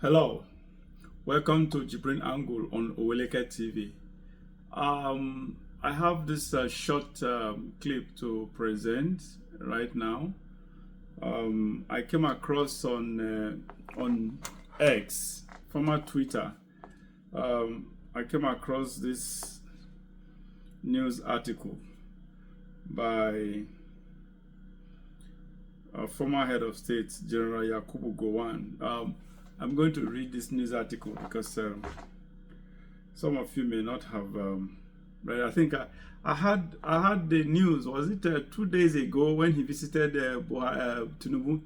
Hello, welcome to JIBRIN Angle on Oweleke TV. I have this short clip to present right now. I came across on X, former Twitter. I came across this news article by former head of state, General Yakubu Gowon. I'm going to read this news article because some of you may not have read. I think I had the news. Was it 2 days ago when he visited Tinubu?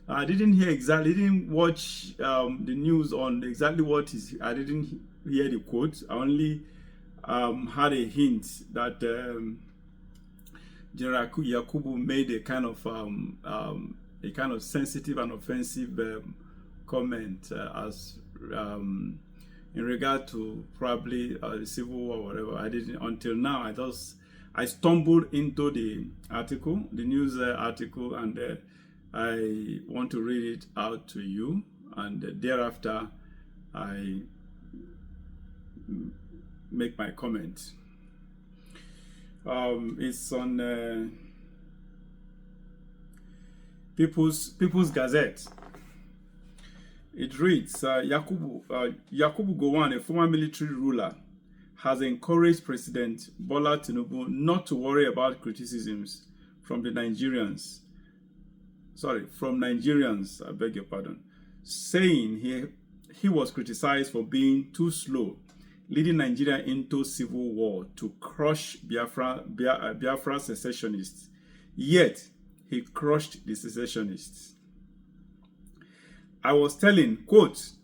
I didn't hear exactly. Didn't watch the news on exactly what is. I didn't hear the quote. I only had a hint that General Yakubu made a kind of sensitive and offensive comment as in regard to probably the civil war or whatever. I didn't until now. I stumbled into the article, the news article, and I want to read it out to you, and thereafter I make my comment. It's on People's Gazette. It reads, Yakubu Gowon, a former military ruler, has encouraged President Bola Tinubu not to worry about criticisms from Nigerians, I beg your pardon, saying he was criticized for being too slow, leading Nigeria into civil war to crush Biafra secessionists. Yet, he crushed the secessionists. I was telling, quote,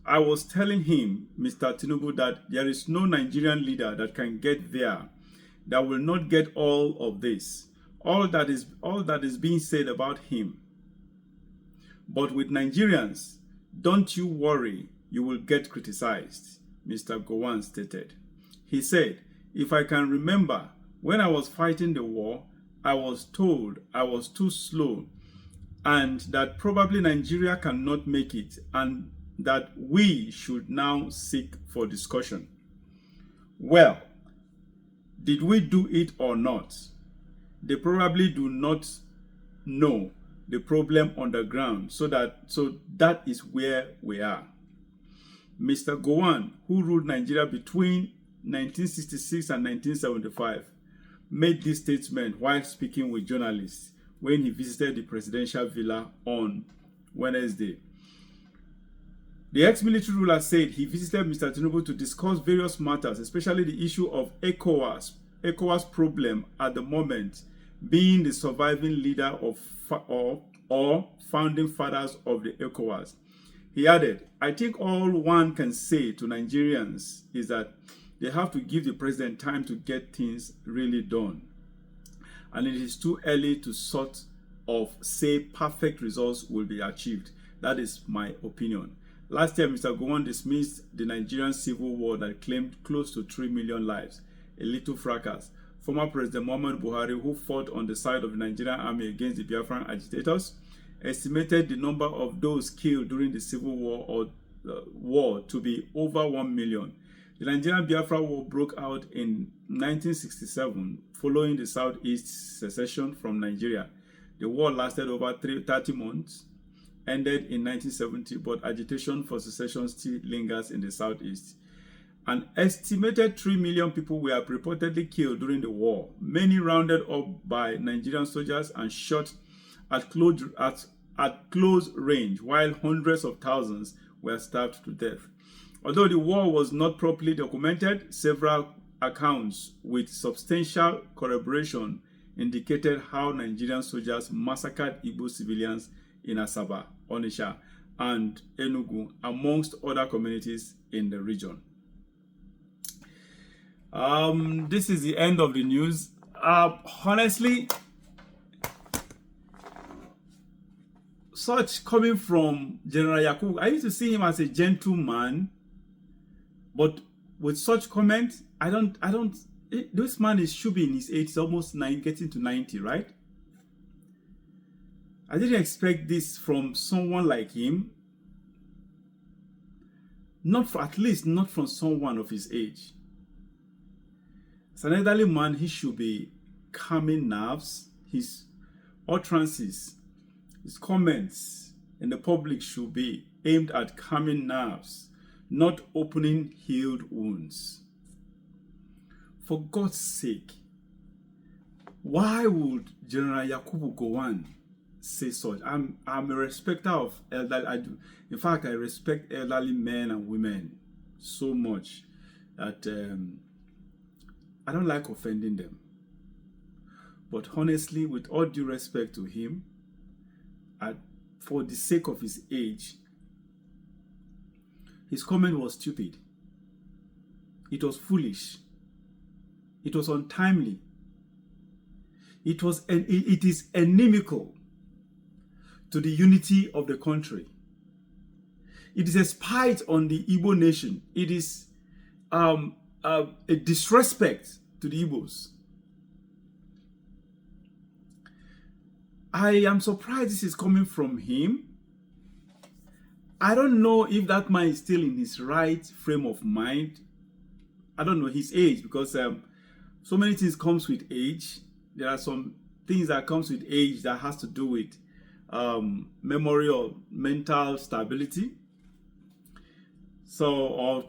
I was telling him, Mr. Tinubu, that there is no Nigerian leader that can get there that will not get all of this, all that is being said about him. But with Nigerians, don't you worry, you will get criticized, Mr. Gowon stated. He said, if I can remember, when I was fighting the war, I was told I was too slow and that probably Nigeria cannot make it and that we should now seek for discussion. Well, did we do it or not? They probably do not know the problem on the ground, so that is where we are. Mr. Gowon, who ruled Nigeria between 1966 and 1975, made this statement while speaking with journalists when he visited the presidential villa on Wednesday. The ex-military ruler said he visited Mr. Tinubu to discuss various matters, especially the issue of ECOWAS problem at the moment being the surviving leader or founding fathers of the ECOWAS. He added, I think all one can say to Nigerians is that they have to give the president time to get things really done. And it is too early to sort of say perfect results will be achieved. That is my opinion. Last year, Mr. Gowon dismissed the Nigerian civil war that claimed close to 3 million lives, a little fracas. Former President Muhammadu Buhari, who fought on the side of the Nigerian army against the Biafran agitators, estimated the number of those killed during the civil war to be over 1 million. The Nigerian Biafra War broke out in 1967 following the Southeast secession from Nigeria. The war lasted over 30 months, ended in 1970, but agitation for secession still lingers in the Southeast. An estimated 3 million people were reportedly killed during the war, many rounded up by Nigerian soldiers and shot at close range, while hundreds of thousands were starved to death. Although the war was not properly documented, several accounts with substantial corroboration indicated how Nigerian soldiers massacred Igbo civilians in Asaba, Onitsha, and Enugu, amongst other communities in the region. This is the end of the news. Honestly, such coming from General Yakubu, I used to see him as a gentleman. But with such comments, this man should be in his 80s, almost getting to 90, right? I didn't expect this from someone like him. Not for, at least not from someone of his age. As an elderly man, he should be calming nerves. His utterances, his comments in the public should be aimed at calming nerves, not opening healed wounds. For God's sake, why would General Yakubu Gowon say such? I'm a respecter of elderly. In fact, I respect elderly men and women so much that I don't like offending them. But honestly, with all due respect to him, for the sake of his age, his comment was stupid. It was foolish. It was untimely. It is inimical to the unity of the country. It is a spite on the Igbo nation. It is a disrespect to the Igbos. I am surprised this is coming from him. I don't know if that man is still in his right frame of mind. I don't know his age, because so many things comes with age. There are some things that comes with age that has to do with memory or mental stability. So, or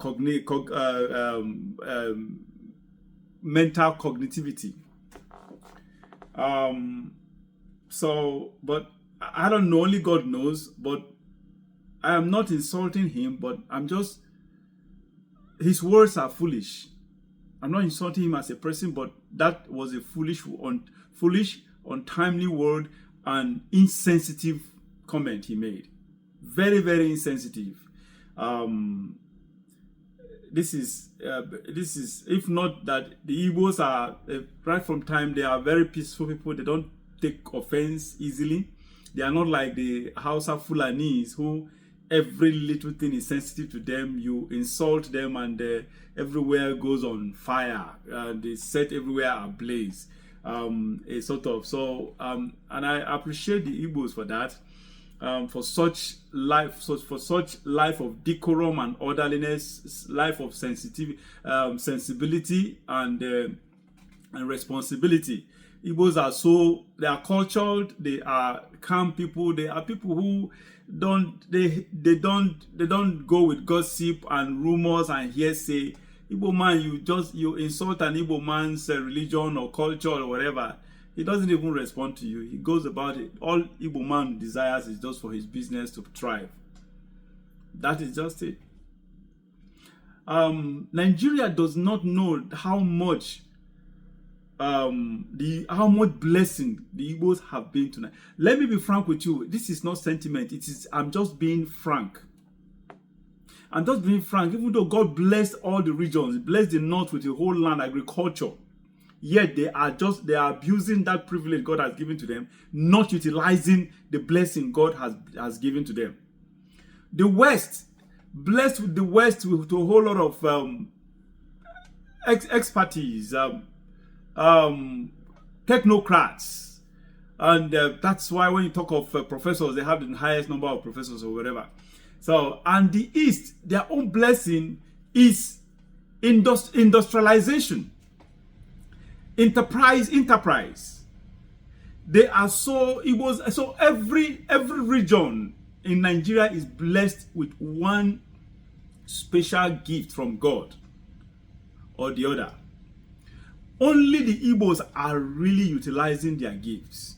mental cognitivity. But I don't know, only God knows, but I am not insulting him, but I'm just, his words are foolish. I'm not insulting him as a person, but that was a foolish, untimely word and insensitive comment he made. Very, very insensitive. This is, if not that the Igbos are, right from time, they are very peaceful people. They don't take offense easily. They are not like the Hausa Fulanis who every little thing is sensitive to them. You insult them and everywhere goes on fire. They set everywhere ablaze. And I appreciate the Igbos for that. For such life of decorum and orderliness, life of sensitivity, sensibility and responsibility. Igbos are they are cultured, they are calm people, they are people who don't go with gossip and rumors and hearsay. Igbo man, you insult an Igbo man's religion or culture or whatever, he doesn't even respond to you. He goes about it. All Igbo man desires is just for his business to thrive. That is just it. Nigeria does not know how much blessing the Igbos have been tonight. Let me be frank with you. This is not sentiment. I'm just being frank. I'm just being frank. Even though God blessed all the regions, blessed the north with the whole land agriculture, yet they are abusing that privilege God has given to them, not utilizing the blessing God has given to them. The West, blessed with the West with a whole lot of expertise, technocrats, and that's why when you talk of professors, they have the highest number of professors or whatever. So, and the East, their own blessing is industrialization, enterprise. They are so every region in Nigeria is blessed with one special gift from God or the other. Only the Igbos are really utilizing their gifts.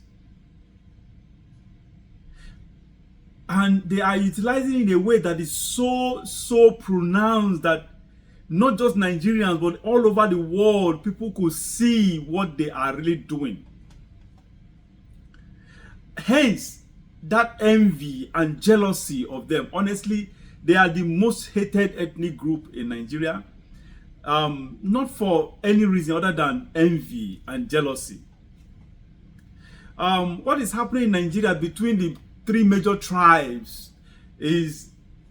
And they are utilizing it in a way that is so pronounced that not just Nigerians, but all over the world, people could see what they are really doing. Hence, that envy and jealousy of them. Honestly, they are the most hated ethnic group in Nigeria. Not for any reason other than envy and jealousy. What is happening in Nigeria between the three major tribes is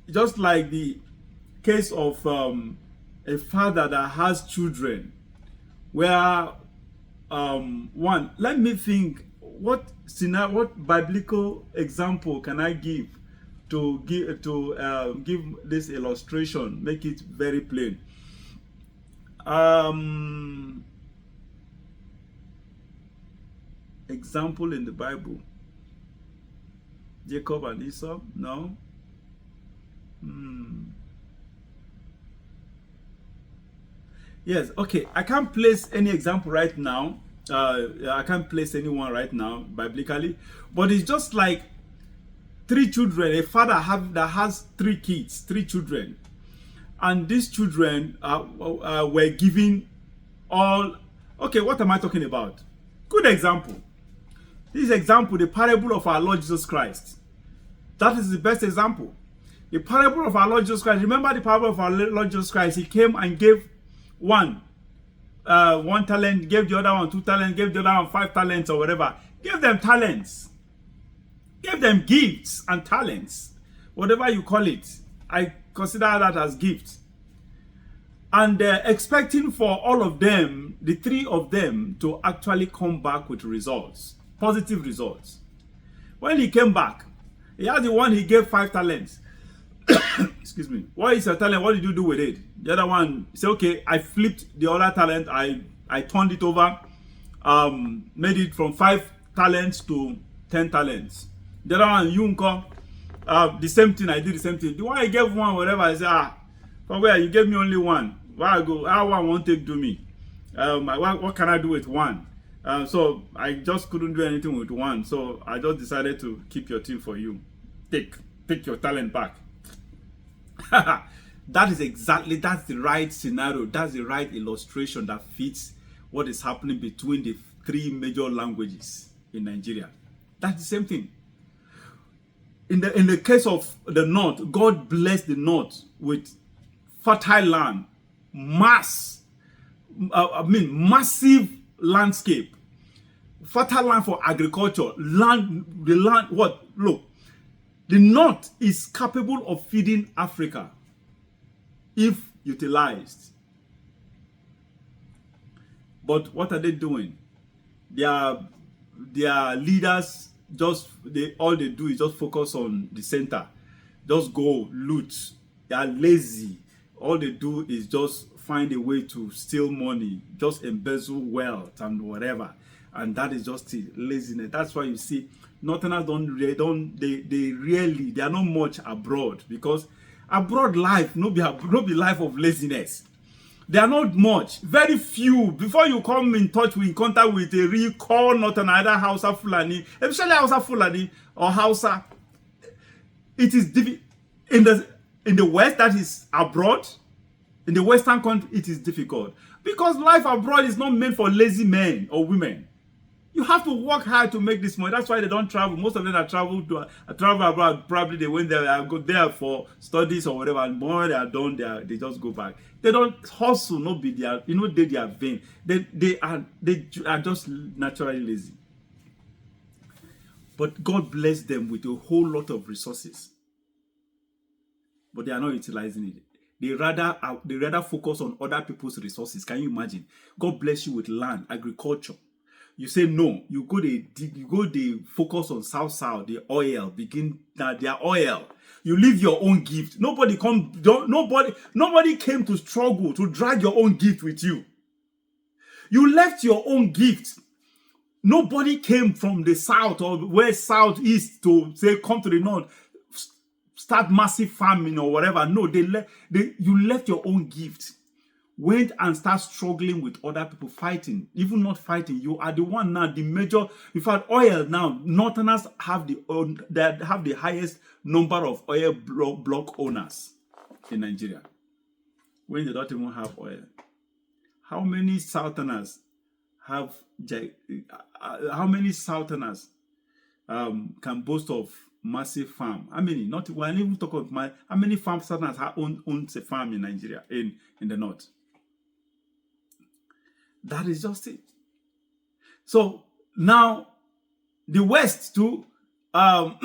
just like the case of a father that has children, where let me think, what biblical example can I give give this illustration, make it very plain. Example in the Bible. Jacob and Esau? No. Yes, okay. I can't place any example right now. I can't place anyone right now biblically, but it's just like three children. A father that has three kids, three children, and these children were given all. Okay, what am I talking about? Good example. This example, the parable of our Lord Jesus Christ. That is the best example. The parable of our Lord Jesus Christ. Remember the parable of our Lord Jesus Christ. He came and gave one talent, gave the other one 2 talents, gave the other one 5 talents or whatever. Gave them talents. Gave them gifts and talents. Whatever you call it. I consider that as gifts. And expecting for all of them, the 3 of them, to actually come back with results. Positive results. When he came back, he had the one he gave 5 talents. Excuse me. What is your talent? What did you do with it? The other one said, okay, I flipped the other talent. I turned it over. Made it from 5 talents to 10 talents. The other one, Yunko, the same thing. I did the same thing. The one I gave one, whatever, I said, from where you gave me only one. Where I go, how one won't take do me? What can I do with one? So I just couldn't do anything with one. So I just decided to keep your team for you. Take your talent back. That's the right scenario. That's the right illustration that fits what is happening between the 3 major languages in Nigeria. That's the same thing. In the case of the North, God blessed the North with fertile land, massive landscape, fertile land for agriculture, the North is capable of feeding Africa if utilized. But what are they doing? Their leaders all they do is just focus on the center. Just go loot. They are lazy. All they do is just find a way to steal money, just embezzle wealth and whatever. And that is just laziness. That's why you see Northerners they are not much abroad, because abroad life no be life of laziness. They are not much, very few. Before you come in contact with a real core Northern, either Hausa Fulani, especially Hausa Fulani or Hausa, it is in the West, that is abroad. In the Western country, it is difficult, because life abroad is not meant for lazy men or women. You have to work hard to make this money. That's why they don't travel. Most of them that travel abroad, probably they went there, go there for studies or whatever, and when they are done, they just go back. They don't hustle, not be their, they are vain. They are just naturally lazy. But God bless them with a whole lot of resources, but they are not utilizing it. They rather focus on other people's resources. Can you imagine? God bless you with land, agriculture. You say no. You go they focus on South, the oil. Their oil. You leave your own gift. Nobody came to struggle to drag your own gift with you. You left your own gift. Nobody came from the south or west, southeast to say come to the north, start massive farming or whatever. No, you left your own gift. Went and start struggling with other people, fighting. Even not fighting, you are the one now, the major. In fact, oil now, Northerners have the highest number of oil block owners in Nigeria, when they don't even have oil. How many Southerners have? How many Southerners can boast of massive farm? How many? Not when even talk about how many farm Southerners owns a farm in Nigeria, in the north? That is just it. So now the West too, what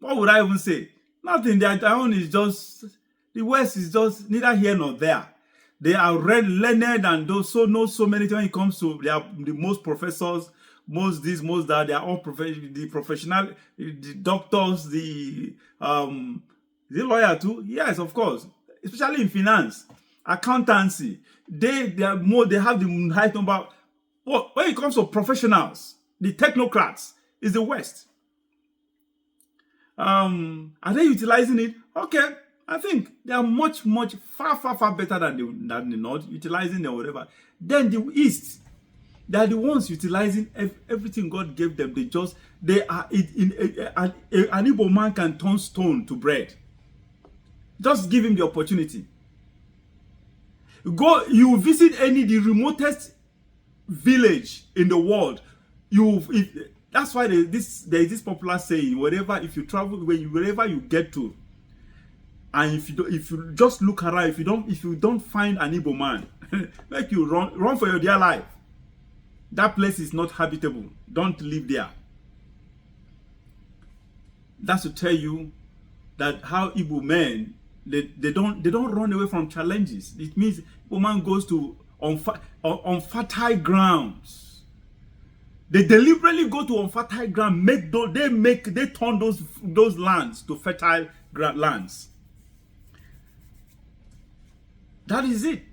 would I even say? Nothing. Their own is just, the West is just neither here nor there. They are learned and those know so many things when it comes to, they are the most professors most this, most that. They are all the professional, the doctors, the lawyer too. Yes, of course, especially in finance, accountancy. They have the highest number. But when it comes to professionals, the technocrats is the West. Are they utilizing it? Okay, I think they are much, far better than the North, utilizing them, whatever. Then the East, they are the ones utilizing everything God gave them. They are an Igbo man can turn stone to bread. Just give him the opportunity. You visit the remotest village in the world. That's why there is this popular saying: if you travel, wherever you get to, and if you just look around, if you don't find an Igbo man, like you run for your dear life. That place is not habitable. Don't live there. That's to tell you that how Igbo men they don't run away from challenges. It means Igbo man goes to on fertile grounds. They deliberately go to unfertile ground. They turn those lands to fertile lands. That is it.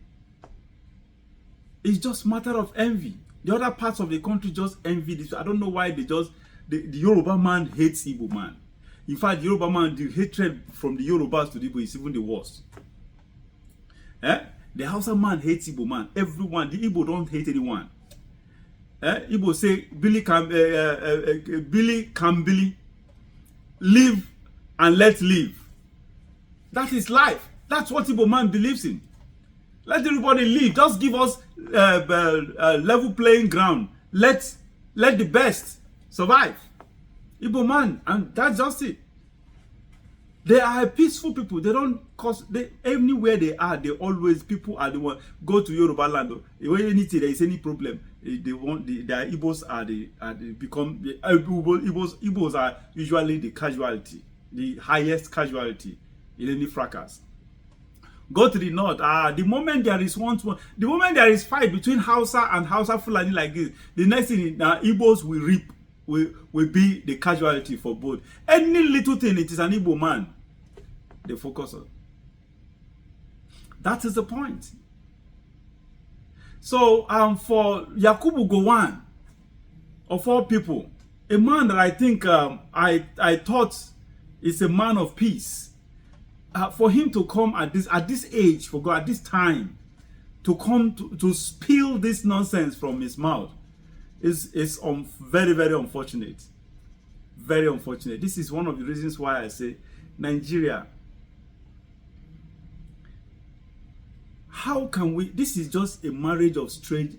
It's just a matter of envy. The other parts of the country just envy this. I don't know why the Yoruba man hates Igbo man. In fact, the Yoruba man, the hatred from the Yorubas to the Igbo is even the worst. The Hausa man hates Igbo man. Everyone. The Igbo don't hate anyone. Igbo say, Billy can Billy. Live and let live. That is life. That's what Igbo man believes in. Let everybody live. Just give us level playing ground. Let the best survive. Igbo man, and that's just it. They are peaceful people. They don't cause. Anywhere they are, people are the one. Go to Yoruba land. When anything there is any problem, their Igbos Igbos are usually the casualty, the highest casualty in any fracas. Go to the north. The moment there is the moment there is fight between Hausa and Hausa Fulani like this, the next thing Igbos will reap, will be the casualty for both. Any little thing, it is an Igbo man they focus on. That is the point. So for Yakubu Gowon, of all people, a man that I think I thought is a man of peace. For him to come at this age, for God, at this time, to come to spill this nonsense from his mouth is very, very unfortunate. Very unfortunate. This is one of the reasons why I say Nigeria. How can we? This is just a marriage of strange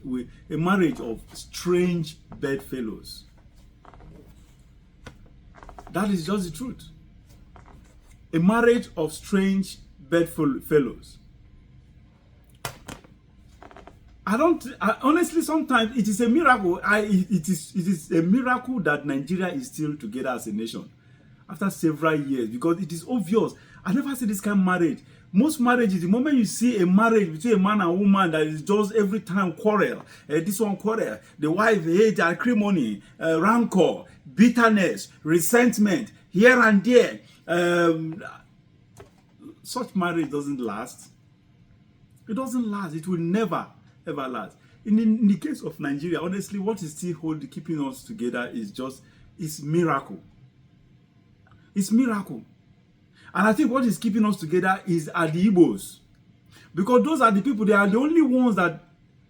bedfellows. That is just the truth. A marriage of strange bedfellows. Honestly, sometimes it is a miracle. It is a miracle that Nigeria is still together as a nation after several years, because it is obvious. I never see this kind of marriage. Most marriages, the moment you see a marriage between a man and woman that is just every time quarrel, this one quarrel, the wife hates acrimony, rancor, bitterness, resentment, here and there. Such marriage doesn't last. It doesn't last. It will never, ever last. In the case of Nigeria, honestly, what is still keeping us together is miracle. It's miracle. And I think what is keeping us together are the Igbos. Because those are the people, they are the only ones that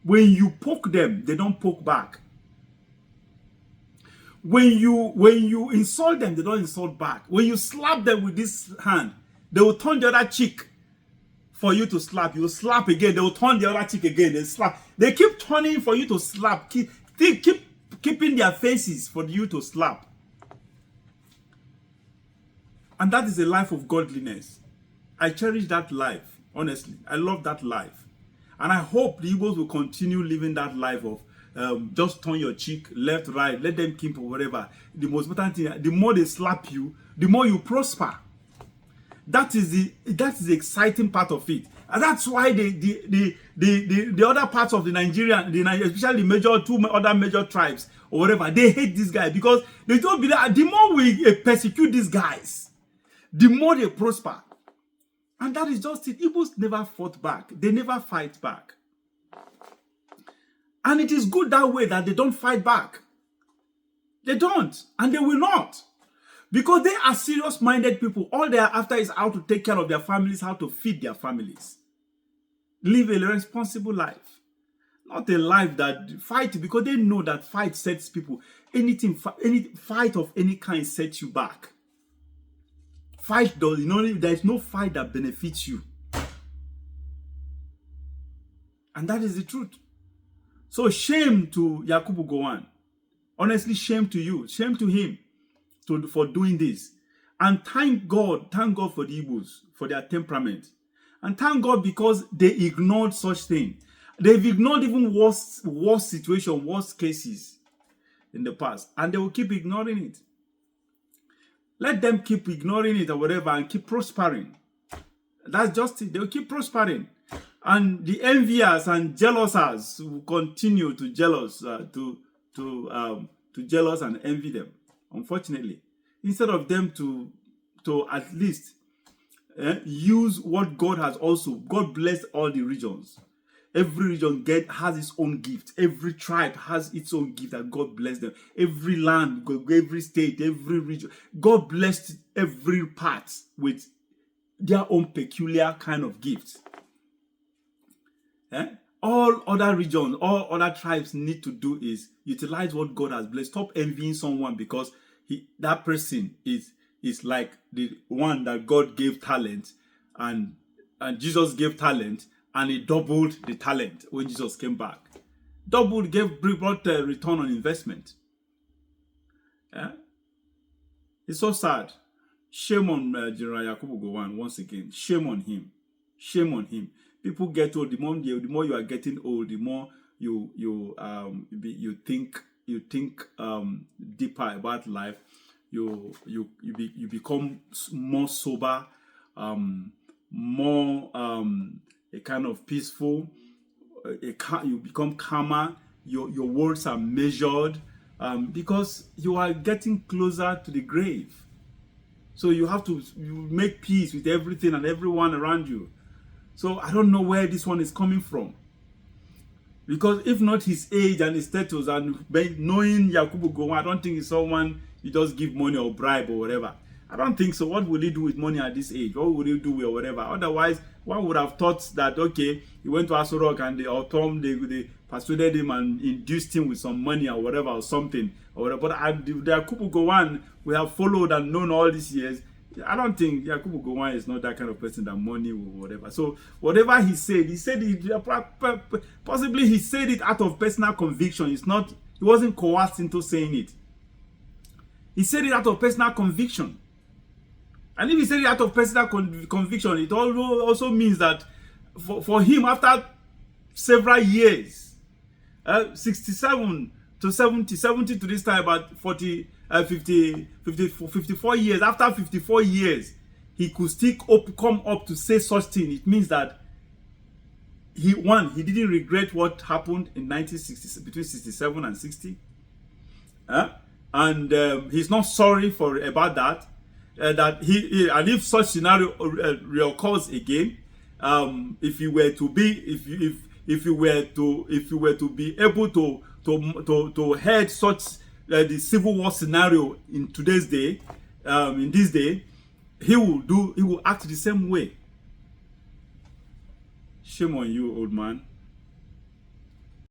when you poke them, they don't poke back. When you insult them, they don't insult back. When you slap them with this hand, they will turn the other cheek for you to slap. You will slap again, they will turn the other cheek again, they slap. They keep turning for you to slap. Keeping their faces for you to slap. And that is a life of godliness. I cherish that life, honestly. I love that life. And I hope the Igbos will continue living that life of just turn your cheek, left, right, let them keep or whatever. The most important thing, the more they slap you, the more you prosper. That is the exciting part of it. And that's why the other parts of the Nigerian, especially two other major tribes, or whatever. They hate this guy because they don't believe that the more we persecute these guys, the more they prosper. And that is just it. Igbos never fought back. They never fight back. And it is good that way that they don't fight back. They don't. And they will not. Because they are serious-minded people. All they are after is how to take care of their families, how to feed their families. Live a responsible life. Not a life that fight, because they know that fight sets people. Any fight of any kind sets you back. Fight does, there is no fight that benefits you. And that is the truth. So shame to Yakubu Gowon. Honestly, shame to you. Shame to him for doing this. And thank God for the Igbos, for their temperament. And thank God because they ignored such things. They've ignored even worse situation, worse cases in the past. And they will keep ignoring it. Let them keep ignoring it or whatever and keep prospering. That's just it. They will keep prospering. And the envious and jealousers will continue to jealous, to jealous and envy them, unfortunately. Instead of them to at least use what God has also. God blessed all the regions. Every region has its own gift. Every tribe has its own gift that God blessed them. Every land, every state, every region. God blessed every part with their own peculiar kind of gifts. All other regions, all other tribes need to do is utilize what God has blessed. Stop envying someone because that person is like the one that God gave talent and Jesus gave talent and he doubled the talent when Jesus came back. Brought a return on investment. It's so sad. Shame on General Yakubu Gowon once again. Shame on him. Shame on him. People get old. The more you are getting old, the more you think deeper about life. You become more sober, more a kind of peaceful. You become calmer. Your words are measured because you are getting closer to the grave. So you make peace with everything and everyone around you. So I don't know where this one is coming from. Because if not his age and his status and knowing Yakubu Gowon, I don't think he's someone you just give money or bribe or whatever. I don't think so. What will he do with money at this age? What would he do with or whatever? Otherwise, one would have thought that, okay, he went to Aso Rock and they persuaded him and induced him with some money or whatever or something. Or whatever. But the Yakubu Gowon we have followed and known all these years, I don't think Yakubu Gowon is not that kind of person that money or whatever. So whatever he said it, possibly he said it out of personal conviction. He wasn't coerced into saying it. He said it out of personal conviction. And if he said it out of personal conviction, it also means that for him, after several years, 67 to 70 to this time, about 54 years, after 54 years, he could still come up to say such thing. It means that he didn't regret what happened in 1960, between 67 and 60. And he's not sorry about that. And if such scenario reoccurs again, if you were to be able to head such the civil war scenario in today's day, in this day, he will act the same way. Shame on you, old man.